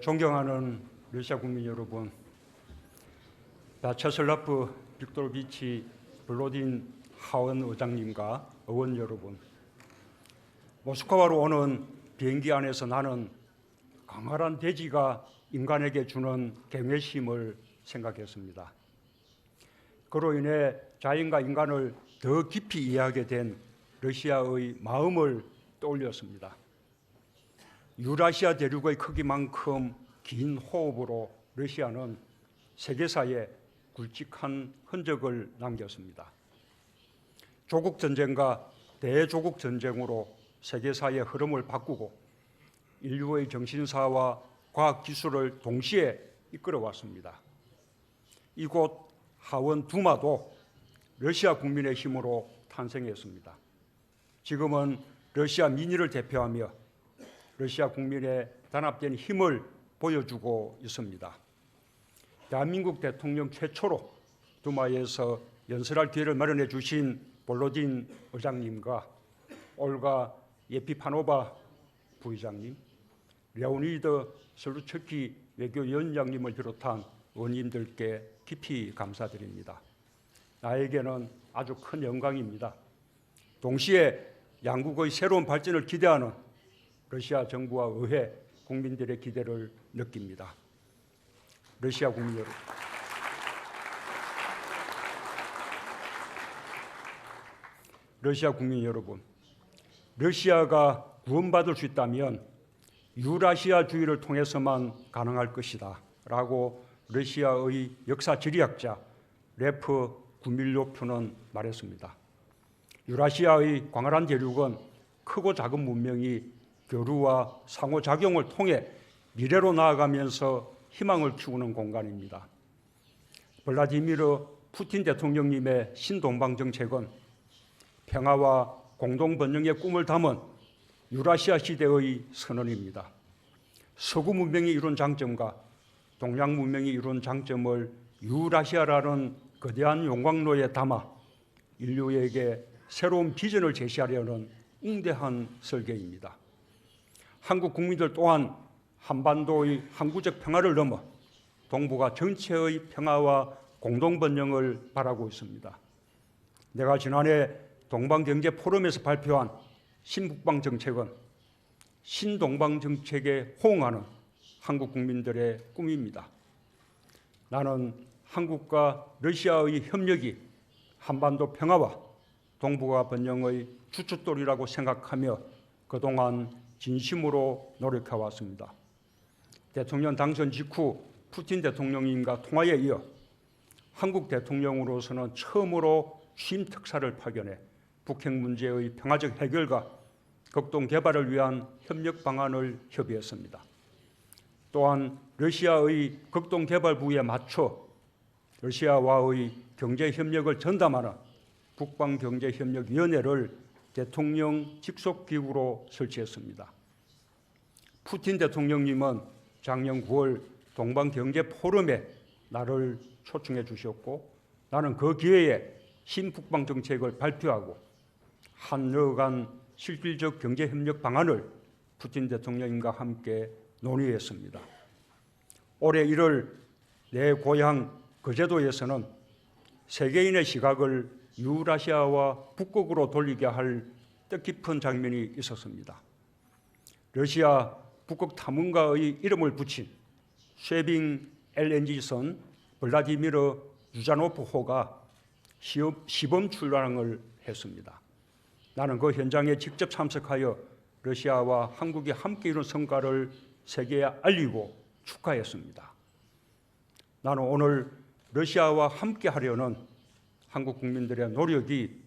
존경하는 러시아 국민 여러분, 바차슬라프 빅토르비치 블로딘 하원 의장님과 의원 여러분, 모스크바로 오는 비행기 안에서 나는 강활한 대지가 인간에게 주는 경외심을 생각했습니다. 그로 인해 자연과 인간을 더 깊이 이해하게 된 러시아의 마음을 떠올렸습니다. 유라시아 대륙의 크기만큼 긴 호흡으로 러시아는 세계사에 굵직한 흔적을 남겼습니다. 조국전쟁과 대조국전쟁으로 세계사의 흐름을 바꾸고 인류의 정신사와 과학기술을 동시에 이끌어왔습니다. 이곳 하원 두마도 러시아 국민의 힘으로 탄생했습니다. 지금은 러시아 민의를 대표하며 러시아 국민의 단합된 힘을 보여주고 있습니다. 대한민국 대통령 최초로 두마에서 연설할 기회를 마련해 주신 볼로딘 의장님과 올가 예피파노바 부의장님, 레오니드 슬루츠키 외교위원장님을 비롯한 의원님들께 깊이 감사드립니다. 나에게는 아주 큰 영광입니다. 동시에 양국의 새로운 발전을 기대하는 러시아 정부와 의회, 국민들의 기대를 느낍니다. 러시아 국민 여러분, 러시아 국민 여러분, 러시아가 구원받을 수 있다면 유라시아주의를 통해서만 가능할 것이다 라고 러시아의 역사 지리학자 레프 구밀요프는 말했습니다. 유라시아의 광활한 대륙은 크고 작은 문명이 교류와 상호작용을 통해 미래로 나아가면서 희망을 키우는 공간입니다. 블라디미르 푸틴 대통령님의 신동방 정책은 평화와 공동번영의 꿈을 담은 유라시아 시대의 선언입니다. 서구 문명이 이룬 장점과 동양 문명이 이룬 장점을 유라시아라는 거대한 용광로에 담아 인류에게 새로운 비전을 제시하려는 웅대한 설계입니다. 한국 국민들 또한 한반도의 항구적 평화를 넘어 동북아 전체의 평화와 공동번영을 바라고 있습니다. 내가 지난해 동방경제포럼에서 발표한 신북방 정책은 신동방 정책에 호응하는 한국 국민들의 꿈입니다. 나는 한국과 러시아의 협력이 한반도 평화와 동북아 번영의 주춧돌이라고 생각하며 그동안 진심으로 노력해왔습니다. 대통령 당선 직후 푸틴 대통령님과 통화에 이어 한국 대통령으로서는 처음으로 취임 특사를 파견해 북핵 문제의 평화적 해결과 극동 개발을 위한 협력 방안을 협의했습니다. 또한 러시아의 극동 개발부에 맞춰 러시아와의 경제 협력을 전담하는 북방경제협력위원회를 대통령 직속기구로 설치했습니다. 푸틴 대통령님은 작년 9월 동방경제포럼에 나를 초청해 주셨고 나는 그 기회에 신북방 정책을 발표하고 한여 간 실질적 경제협력 방안을 푸틴 대통령님과 함께 논의했습니다. 올해 1월 내 고향 거제도에서는 세계인의 시각을 유라시아와 북극으로 돌리게 할 뜻깊은 장면이 있었습니다. 러시아 북극 탐험가의 이름을 붙인 쉐빙 LNG선 블라디미르 유자노프호가 시범 출항을 했습니다. 나는 그 현장에 직접 참석하여 러시아와 한국이 함께 이룬 성과를 세계에 알리고 축하했습니다. 나는 오늘 러시아와 함께 하려는 한국 국민들의 노력이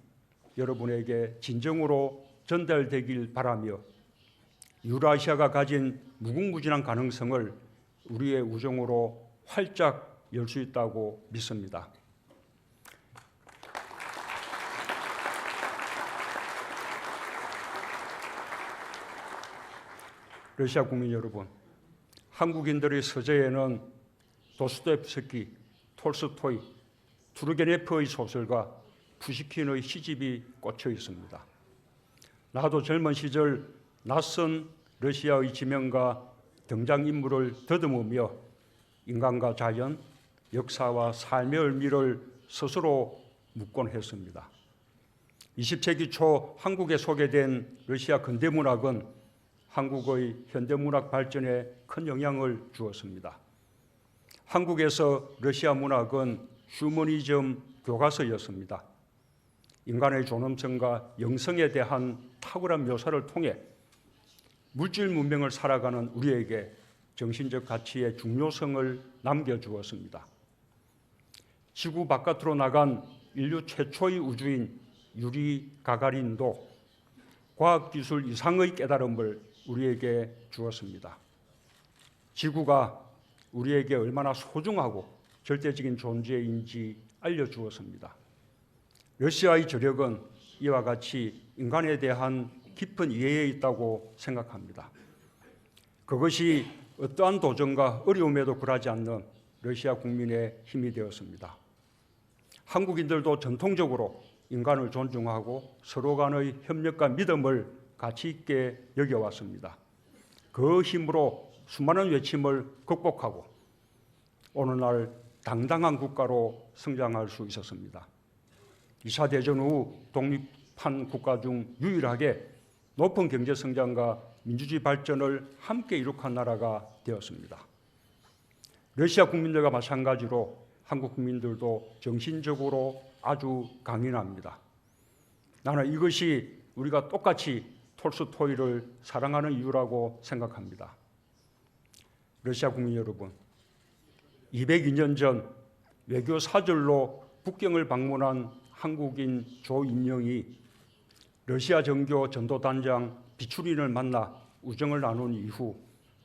여러분에게 진정으로 전달되길 바라며 유라시아가 가진 무궁무진한 가능성을 우리의 우정으로 활짝 열 수 있다고 믿습니다. 러시아 국민 여러분, 한국인들의 서재에는 도스토옙스키, 톨스토이, 투르게네프의 소설과 푸시킨의 시집이 꽂혀 있습니다. 나도 젊은 시절 낯선 러시아의 지명가 등장인물을 더듬으며 인간과 자연, 역사와 삶의 의미를 스스로 묻곤 했습니다. 20세기 초 한국에 소개된 러시아 근대문학은 한국의 현대문학 발전에 큰 영향을 주었습니다. 한국에서 러시아 문학은 휴머니즘 교과서였습니다. 인간의 존엄성과 영성에 대한 탁월한 묘사를 통해 물질 문명을 살아가는 우리에게 정신적 가치의 중요성을 남겨주었습니다. 지구 바깥으로 나간 인류 최초의 우주인 유리 가가린도 과학기술 이상의 깨달음을 우리에게 주었습니다. 지구가 우리에게 얼마나 소중하고 절대적인 존재인지 알려주었습니다. 러시아의 저력은 이와 같이 인간에 대한 깊은 이해에 있다고 생각합니다. 그것이 어떠한 도전과 어려움에도 굴하지 않는 러시아 국민의 힘이 되었습니다. 한국인들도 전통적으로 인간을 존중하고 서로 간의 협력과 믿음을 가치 있게 여겨왔습니다. 그 힘으로 수많은 외침을 극복하고 오늘날 당당한 국가로 성장할 수 있었습니다. 2차 대전 후 독립한 국가 중 유일하게 높은 경제 성장과 민주주의 발전을 함께 이룩한 나라가 되었습니다. 러시아 국민들과 마찬가지로 한국 국민들도 정신적으로 아주 강인합니다. 나는 이것이 우리가 똑같이 톨스토이를 사랑하는 이유라고 생각합니다. 러시아 국민 여러분, 202년 전 외교 사절로 북경을 방문한 한국인 조인영이 러시아 정교 전도단장 비추린을 만나 우정을 나눈 이후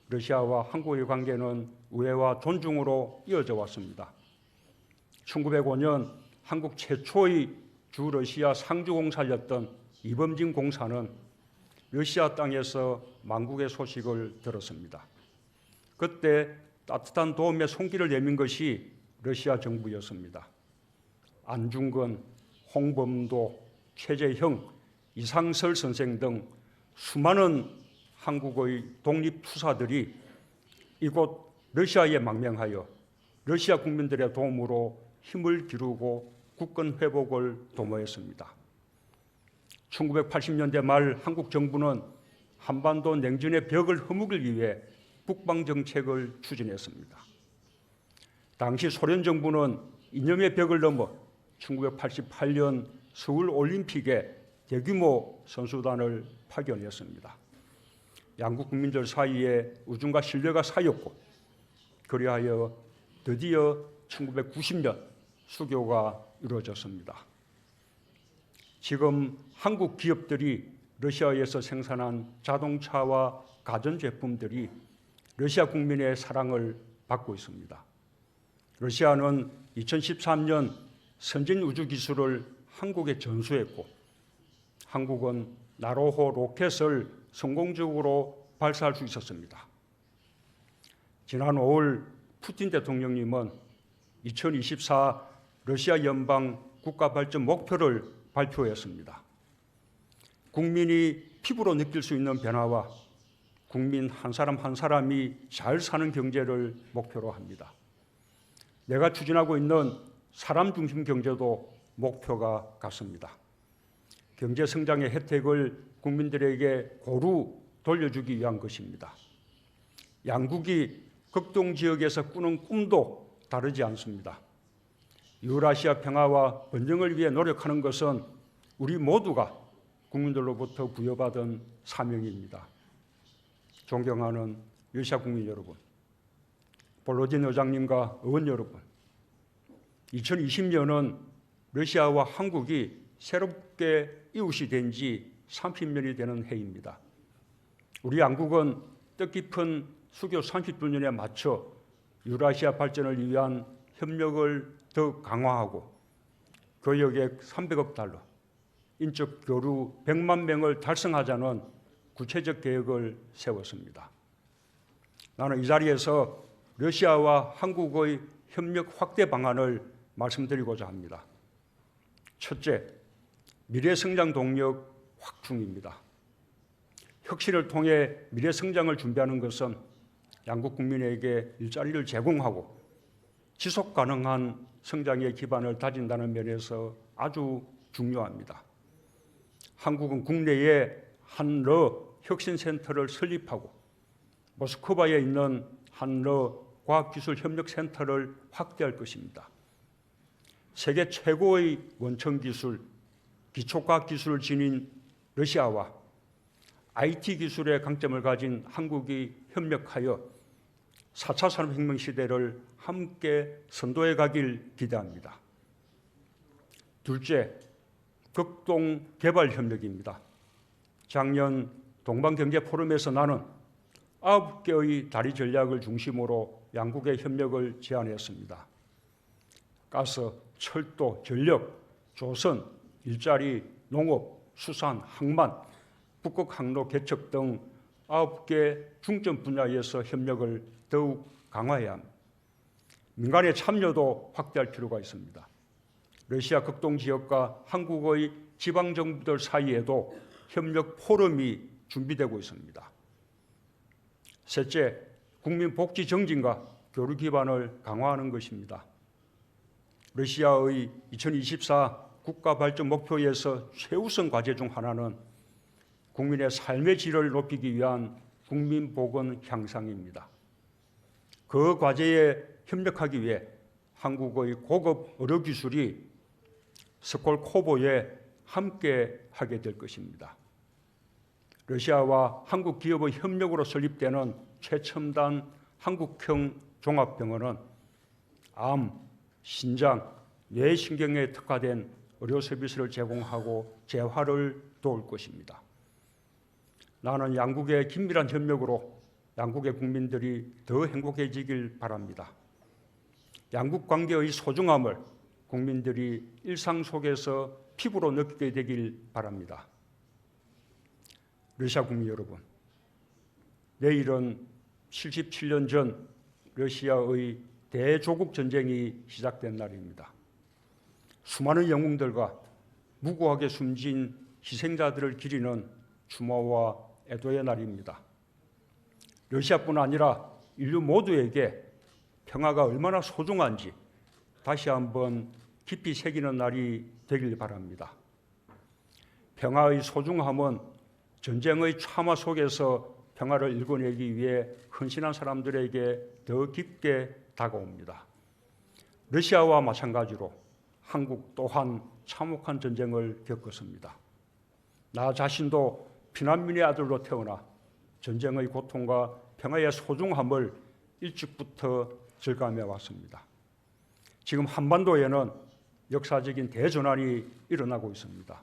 러시아와 한국의 관계는 우애와 존중으로 이어져 왔습니다. 1905년 한국 최초의 주 러시아 상주공사였던 이범진 공사는 러시아 땅에서 만국의 소식을 들었습니다. 그때 따뜻한 도움의 손길을 내민 것이 러시아 정부였습니다. 안중근, 홍범도, 최재형, 이상설 선생 등 수많은 한국의 독립투사들이 이곳 러시아에 망명하여 러시아 국민들의 도움으로 힘을 기르고 국권 회복을 도모했습니다. 1980년대 말 한국 정부는 한반도 냉전의 벽을 허무기 위해 북방 정책을 추진했습니다. 당시 소련 정부는 이념의 벽을 넘어 1988년 서울 올림픽에 대규모 선수단을 파견했습니다. 양국 국민들 사이에 우정과 신뢰가 쌓였고 그리하여 드디어 1990년 수교가 이루어졌습니다. 지금 한국 기업들이 러시아에서 생산한 자동차와 가전제품들이 러시아 국민의 사랑을 받고 있습니다. 러시아는 2013년 선진 우주 기술을 한국에 전수했고 한국은 나로호 로켓을 성공적으로 발사할 수 있었습니다. 지난 5월 푸틴 대통령님은 2024 러시아 연방 국가 발전 목표를 발표했습니다. 국민이 피부로 느낄 수 있는 변화와 국민 한 사람 한 사람이 잘 사는 경제를 목표로 합니다. 내가 추진하고 있는 사람 중심 경제도 목표가 같습니다. 경제 성장의 혜택을 국민들에게 고루 돌려주기 위한 것입니다. 양국이 극동 지역에서 꾸는 꿈도 다르지 않습니다. 유라시아 평화와 번영을 위해 노력하는 것은 우리 모두가 국민들로부터 부여받은 사명입니다. 존경하는 러시아 국민 여러분, 볼로딘 의장님과 의원 여러분, 2020년은 러시아와 한국이 새롭게 이웃이 된 지 30년이 되는 해입니다. 우리 양국은 뜻깊은 수교 30주년에 맞춰 유라시아 발전을 위한 협력을 더 강화하고 교역액 300억 달러, 인적 교류 100만 명을 달성하자는 구체적 계획을 세웠습니다. 나는 이 자리에서 러시아와 한국의 협력 확대 방안을 말씀드리고자 합니다. 첫째, 미래성장 동력 확충입니다. 혁신을 통해 미래성장을 준비하는 것은 양국 국민에게 일자리를 제공하고 지속 가능한 성장의 기반을 다진다는 면에서 아주 중요합니다. 한국은 국내에 한러 혁신센터를 설립하고 모스크바에 있는 한러 과학기술협력센터를 확대할 것입니다. 세계 최고의 원천기술, 기초과학기술을 지닌 러시아와 IT 기술의 강점을 가진 한국이 협력하여 4차 산업혁명 시대를 함께 선도해 가길 기대합니다. 둘째, 극동개발협력입니다. 작년 동방경제포럼에서 나는 9개의 다리 전략을 중심으로 양국의 협력을 제안했습니다. 가스, 철도, 전력, 조선, 일자리, 농업, 수산, 항만, 북극 항로 개척 등 9개 중점 분야에서 협력을 더욱 강화해야 합니다. 민간의 참여도 확대할 필요가 있습니다. 러시아 극동 지역과 한국의 지방 정부들 사이에도 협력 포럼이 준비되고 있습니다. 셋째, 국민 복지 정진과 교류 기반을 강화하는 것입니다. 러시아의 2024 국가 발전 목표에서 최우선 과제 중 하나는 국민의 삶의 질을 높이기 위한 국민 보건 향상입니다. 그 과제에 협력하기 위해 한국의 고급 의료 기술이 스콜코보에 함께 하게 될 것입니다. 러시아와 한국 기업의 협력으로 설립되는 최첨단 한국형 종합병원은 암, 신장, 뇌신경에 특화된 의료 서비스를 제공하고 재활을 도울 것입니다. 나는 양국의 긴밀한 협력으로 양국의 국민들이 더 행복해지길 바랍니다. 양국 관계의 소중함을 국민들이 일상 속에서 피부로 느끼게 되길 바랍니다. 러시아 국민 여러분, 내일은 77년 전 러시아의 대조국 전쟁이 시작된 날입니다. 수많은 영웅들과 무고하게 숨진 희생자들을 기리는 추모와 애도의 날입니다. 러시아뿐 아니라 인류 모두에게 평화가 얼마나 소중한지 다시 한번 깊이 새기는 날이 되길 바랍니다. 평화의 소중함은 전쟁의 참화 속에서 평화를 일궈내기 위해 헌신한 사람들에게 더 깊게 다가옵니다. 러시아와 마찬가지로 한국 또한 참혹한 전쟁을 겪었습니다. 나 자신도 피난민의 아들로 태어나 전쟁의 고통과 평화의 소중함을 일찍부터 절감해 왔습니다. 지금 한반도에는 역사적인 대전환이 일어나고 있습니다.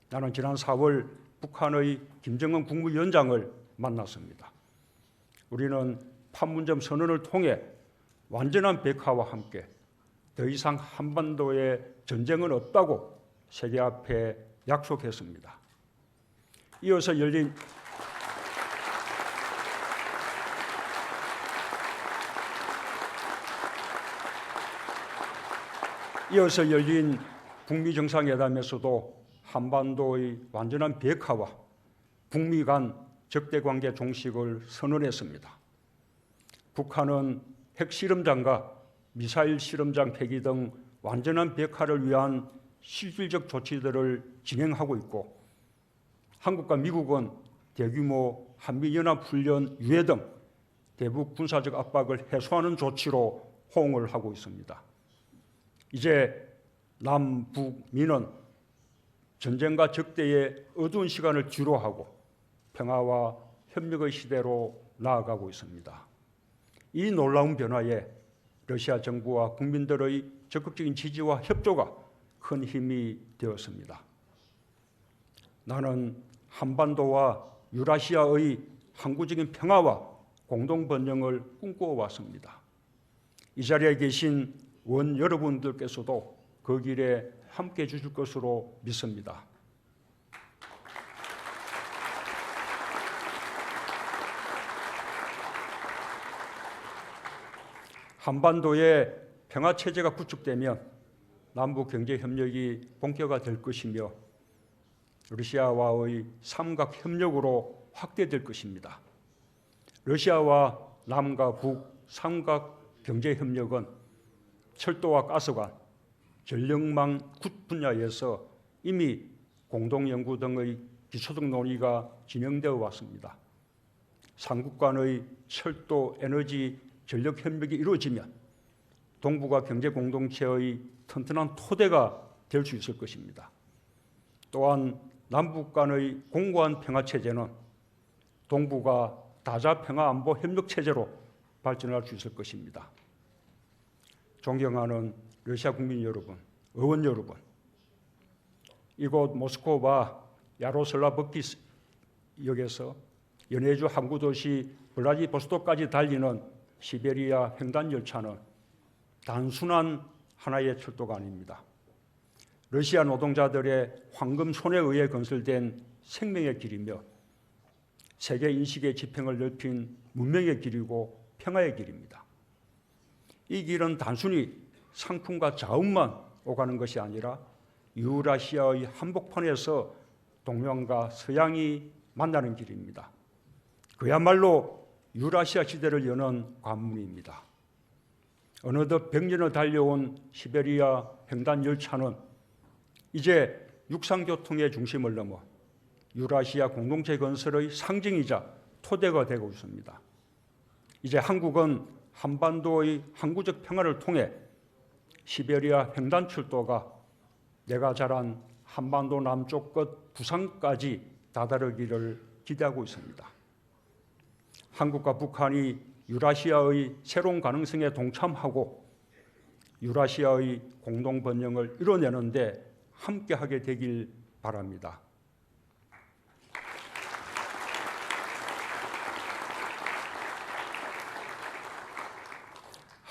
나는 지난 4월 북한의 김정은 국무위원장을 만났습니다. 우리는 판문점 선언을 통해 완전한 백화와 함께 더 이상 한반도에 전쟁은 없다고 세계 앞에 약속했습니다. 이어서 열린 북미 정상회담에서도 한반도의 완전한 비핵화와 북미 간 적대관계 종식을 선언했습니다. 북한은 핵실험장과 미사일 실험장 폐기 등 완전한 비핵화를 위한 실질적 조치들을 진행하고 있고, 한국과 미국은 대규모 한미연합훈련 유예 등 대북 군사적 압박을 해소하는 조치로 호응을 하고 있습니다. 이제 남북미는 전쟁과 적대의 어두운 시간을 뒤로하고 평화와 협력의 시대로 나아가고 있습니다. 이 놀라운 변화에 러시아 정부와 국민들의 적극적인 지지와 협조가 큰 힘이 되었습니다. 나는 한반도와 유라시아의 항구적인 평화와 공동 번영을 꿈꿔왔습니다. 이 자리에 계신 원 여러분들께서도 그 길에 함께해 주실 것으로 믿습니다. 한반도의 평화체제가 구축되면 남북 경제협력이 본격화될 것이며 러시아와의 삼각협력으로 확대될 것입니다. 러시아와 남과 북 삼각 경제협력은 철도와 가스관, 전력망 굿 분야에서 이미 공동연구 등의 기초적 논의가 진행되어 왔습니다. 삼국 간의 철도, 에너지, 전력 협력이 이루어지면 동북아 경제 공동체의 튼튼한 토대가 될 수 있을 것입니다. 또한 남북 간의 공고한 평화 체제는 동북아 다자 평화 안보 협력 체제로 발전할 수 있을 것입니다. 존경하는 러시아 국민 여러분, 의원 여러분, 이곳 모스크바 야로슬라브키 역에서 연해주 항구 도시 블라디보스토크까지 달리는 시베리아 횡단 열차는 단순한 하나의 철도가 아닙니다. 러시아 노동자들의 황금 손에 의해 건설된 생명의 길이며 세계 인식의 지평을 넓힌 문명의 길이고 평화의 길입니다. 이 길은 단순히 상품과 자원만 오가는 것이 아니라 유라시아의 한복판에서 동양과 서양이 만나는 길입니다. 그야말로 유라시아 시대를 여는 관문입니다. 어느덧 100년을 달려온 시베리아 횡단 열차는 이제 육상교통의 중심을 넘어 유라시아 공동체 건설의 상징이자 토대가 되고 있습니다. 이제 한국은 한반도의 항구적 평화를 통해 시베리아 횡단철도가 내가 자란 한반도 남쪽 끝 부산까지 다다르기를 기대하고 있습니다. 한국과 북한이 유라시아의 새로운 가능성에 동참하고 유라시아의 공동 번영을 이뤄내는데 함께하게 되길 바랍니다.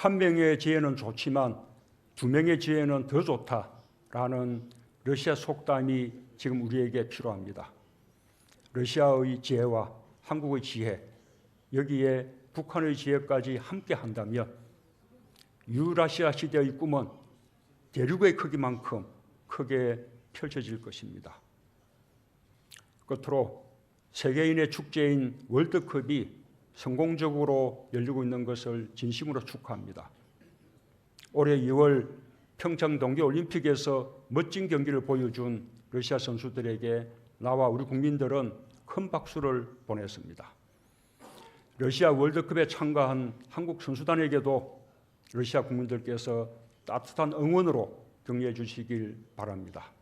한 명의 지혜는 좋지만 두 명의 지혜는 더 좋다라는 러시아 속담이 지금 우리에게 필요합니다. 러시아의 지혜와 한국의 지혜, 여기에 북한의 지혜까지 함께 한다면 유라시아 시대의 꿈은 대륙의 크기만큼 크게 펼쳐질 것입니다. 끝으로 세계인의 축제인 월드컵이 성공적으로 열리고 있는 것을 진심으로 축하합니다. 올해 2월 평창 동계올림픽에서 멋진 경기를 보여준 러시아 선수들에게 나와 우리 국민들은 큰 박수를 보냈습니다. 러시아 월드컵에 참가한 한국 선수단에게도 러시아 국민들께서 따뜻한 응원으로 격려해 주시길 바랍니다.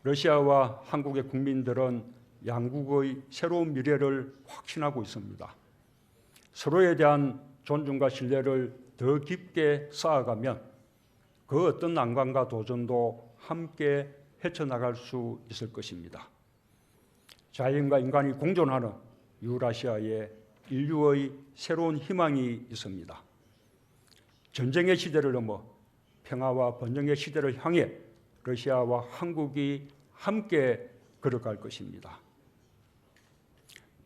러시아와 한국의 국민들은 양국의 새로운 미래를 확신하고 있습니다. 서로에 대한 존중과 신뢰를 더 깊게 쌓아가면 그 어떤 난관과 도전도 함께 헤쳐나갈 수 있을 것입니다. 자연과 인간이 공존하는 유라시아에 인류의 새로운 희망이 있습니다. 전쟁의 시대를 넘어 평화와 번영의 시대를 향해 러시아와 한국이 함께 걸어갈 것입니다.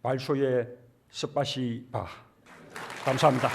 발쇼의 스파시바. 감사합니다.